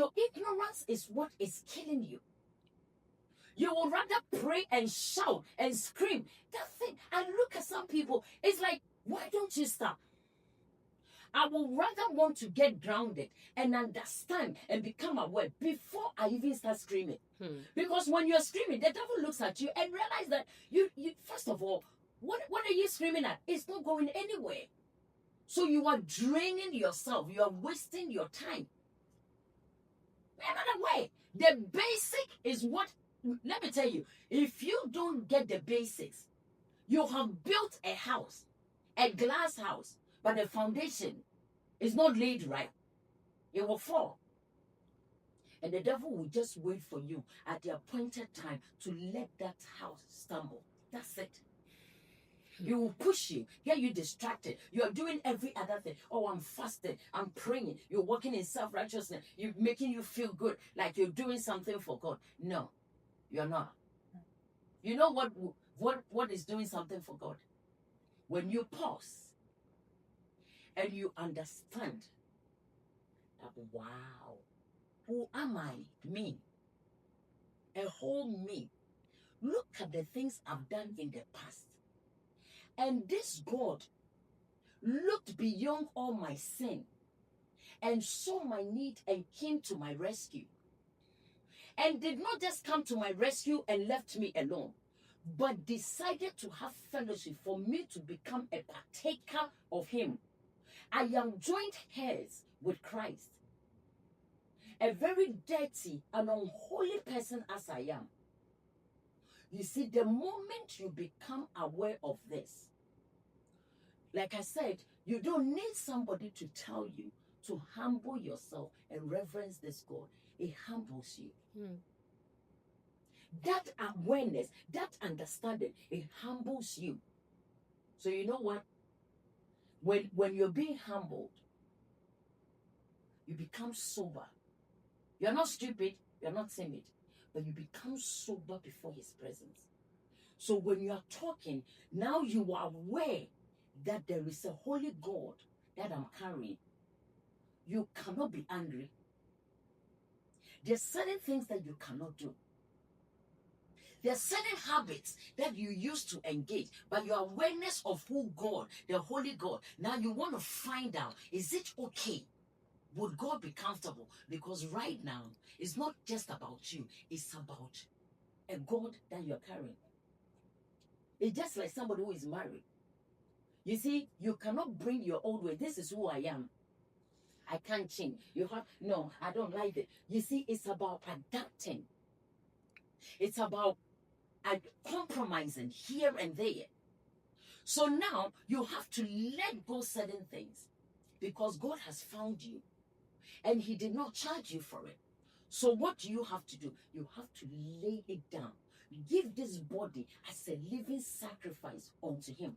your ignorance is what is killing you. You will rather pray and shout and scream. That thing, I look at some people, it's like, why don't you stop? I will rather want to get grounded and understand and become aware before I even start screaming. Because when you're screaming, the devil looks at you and realize that you first of all, what are you screaming at? It's not going anywhere. So you are draining yourself. You are wasting your time. Another way, the basic is what, let me tell you, if you don't get the basics, you have built a house, a glass house, but the foundation is not laid right. It will fall. And the devil will just wait for you at the appointed time to let that house stumble. That's it. He will push you, get you distracted. You're doing every other thing. Oh, I'm fasting, I'm praying. You're walking in self-righteousness. You're making you feel good, like you're doing something for God. No, you're not. You know what is doing something for God? When you pause and you understand that, wow, who am I? Me. A whole me. Look at the things I've done in the past. And this God looked beyond all my sin and saw my need and came to my rescue. And did not just come to my rescue and left me alone, but decided to have fellowship for me to become a partaker of him. I am joint heirs with Christ. A very dirty and unholy person as I am. You see, the moment you become aware of this, like I said, you don't need somebody to tell you to humble yourself and reverence this God. It humbles you. That awareness, that understanding, it humbles you. So you know what? When you're being humbled, you become sober. You're not stupid, you're not timid, but you become sober before his presence. So when you are talking, now you are aware that there is a holy God that I'm carrying. You cannot be angry. There's certain things that you cannot do. There are certain habits that you used to engage, but your awareness of who God, the holy God, now you want to find out, is it okay? Would God be comfortable? Because right now, it's not just about you, it's about a God that you're carrying. It's just like somebody who is married. You see, you cannot bring your old way. This is who I am. I can't change. No, I don't like it. You see, it's about adapting. It's about compromising here and there. So now you have to let go certain things because God has found you and he did not charge you for it. So what do you have to do? You have to lay it down. Give this body as a living sacrifice unto him.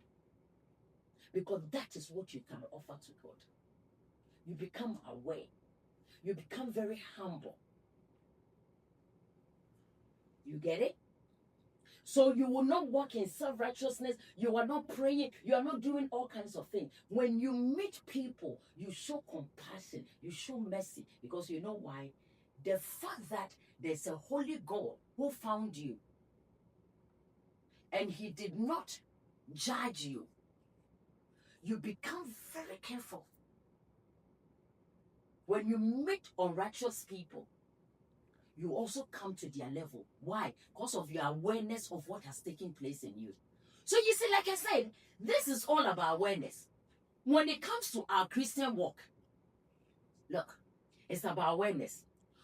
Because that is what you can offer to God. You become aware. You become very humble. You get it? So you will not walk in self-righteousness. You are not praying. You are not doing all kinds of things. When you meet people, you show compassion. You show mercy. Because you know why? The fact that there's a holy God who found you and he did not judge you, you become very careful. When you meet unrighteous people, you also come to their level. Why? Because of your awareness of what has taken place in you. So you see, like I said, this is all about awareness. When it comes to our Christian walk, look, it's about awareness.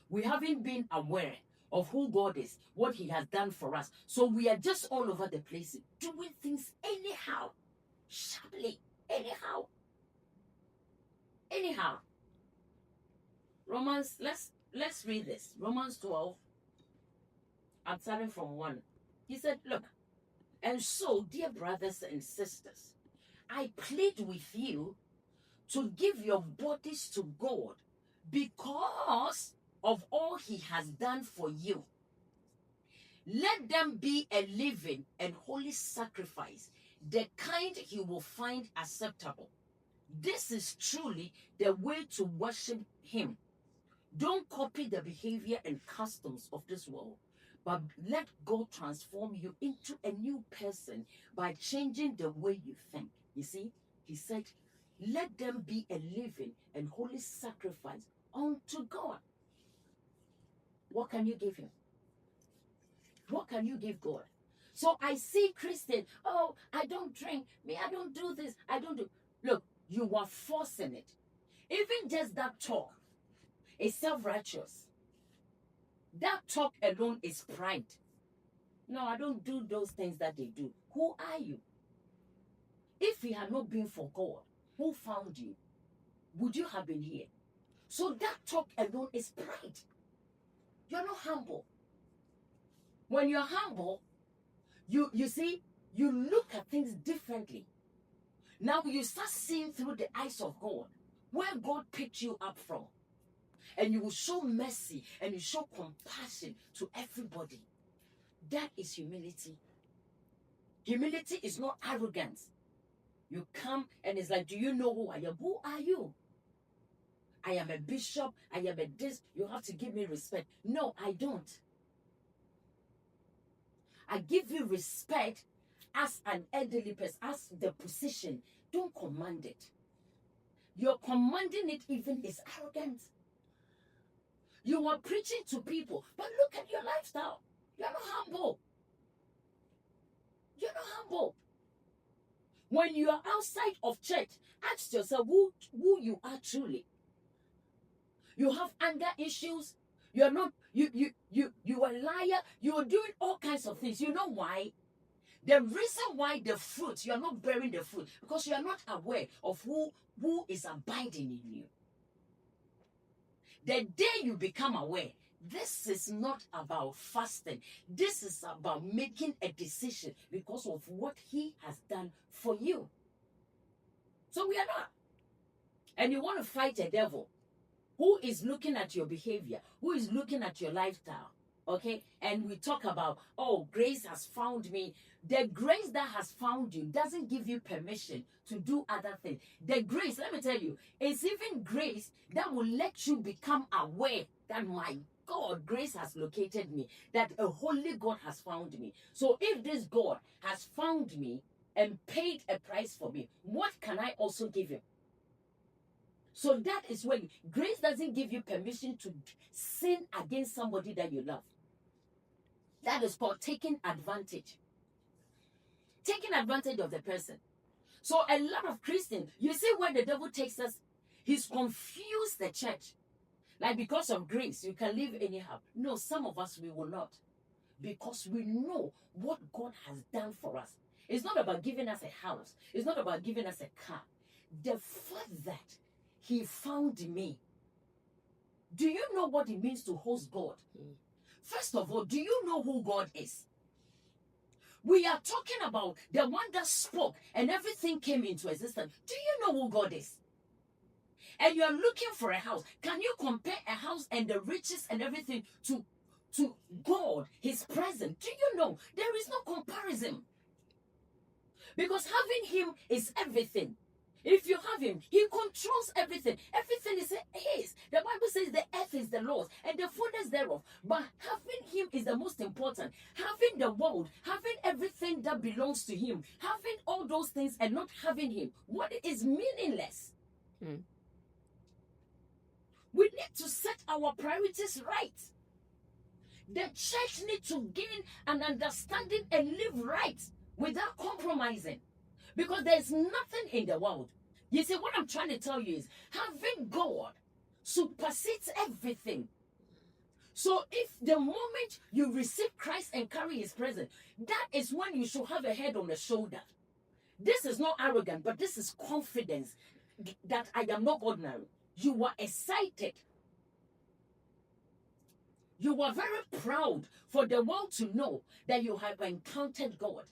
We haven't been aware of who God is, what he has done for us. So we are just all over the place, doing things anyhow, sharply, anyhow. Romans, let's read this. Romans 12. I'm starting from 1. He said, look, and so, dear brothers and sisters, I plead with you to give your bodies to God because of all he has done for you. Let them be a living and holy sacrifice, the kind he will find acceptable. This is truly the way to worship him. Don't copy the behavior and customs of this world, but let God transform you into a new person by changing the way you think. You see, he said, let them be a living and holy sacrifice unto God. What can you give him? What can you give God? So I see Christian, oh, I don't drink. Me, I don't do this. I don't do. Look, you are forcing it. Even just that talk is self-righteous. That talk alone is pride. No, I don't do those things that they do. Who are you? If it had not been for God, who found you, would you have been here? So that talk alone is pride. You're not humble. When you're humble, you see, you look at things differently. Now you start seeing through the eyes of God, where God picked you up from. And you will show mercy and you show compassion to everybody. That is humility. Humility is not arrogance. You come and it's like, do you know who I am? Who are you? I am a bishop. I am a this. You have to give me respect. No, I don't. I give you respect as an elderly person, as the position. Don't command it. You're commanding it even is arrogant. You are preaching to people, but look at your lifestyle. You're not humble. You're not humble. When you are outside of church, ask yourself who you are truly. You have anger issues. You're not, you are a liar. You are doing all kinds of things. You know why? The reason why the fruit, you are not bearing the fruit, because you are not aware of who is abiding in you. The day you become aware, this is not about fasting. This is about making a decision because of what he has done for you. So we are not. And you want to fight a devil who is looking at your behavior, who is looking at your lifestyle. Okay? And we talk about, oh, grace has found me. The grace that has found you doesn't give you permission to do other things. The grace, let me tell you, is even grace that will let you become aware that, my God, grace has located me, that a holy God has found me. So if this God has found me and paid a price for me, what can I also give him? So that is when grace doesn't give you permission to sin against somebody that you love. That is called taking advantage. Taking advantage of the person. So a lot of Christians, you see where the devil takes us, he's confused the church. Like, because of grace, you can live anyhow. No, some of us, we will not. Because we know what God has done for us. It's not about giving us a house. It's not about giving us a car. The fact that he found me. Do you know what it means to host God? First of all, do you know who God is? We are talking about the one that spoke and everything came into existence. Do you know who God is? And you are looking for a house. Can you compare a house and the riches and everything to God, his presence? Do you know? There is no comparison. Because having him is everything. If you have him, he controls everything. Everything is his. The Bible says the earth is the Lord's and the fullness thereof. But having him is the most important. Having the world, having everything that belongs to him, having all those things and not having him, what is meaningless? We need to set our priorities right. The church needs to gain an understanding and live right without compromising. Because there's nothing in the world. You see, what I'm trying to tell you is having God supersedes everything. So if the moment you receive Christ and carry his presence, that is when you should have a head on the shoulder. This is not arrogant, but this is confidence that I am not ordinary. You are excited. You are very proud for the world to know that you have encountered God.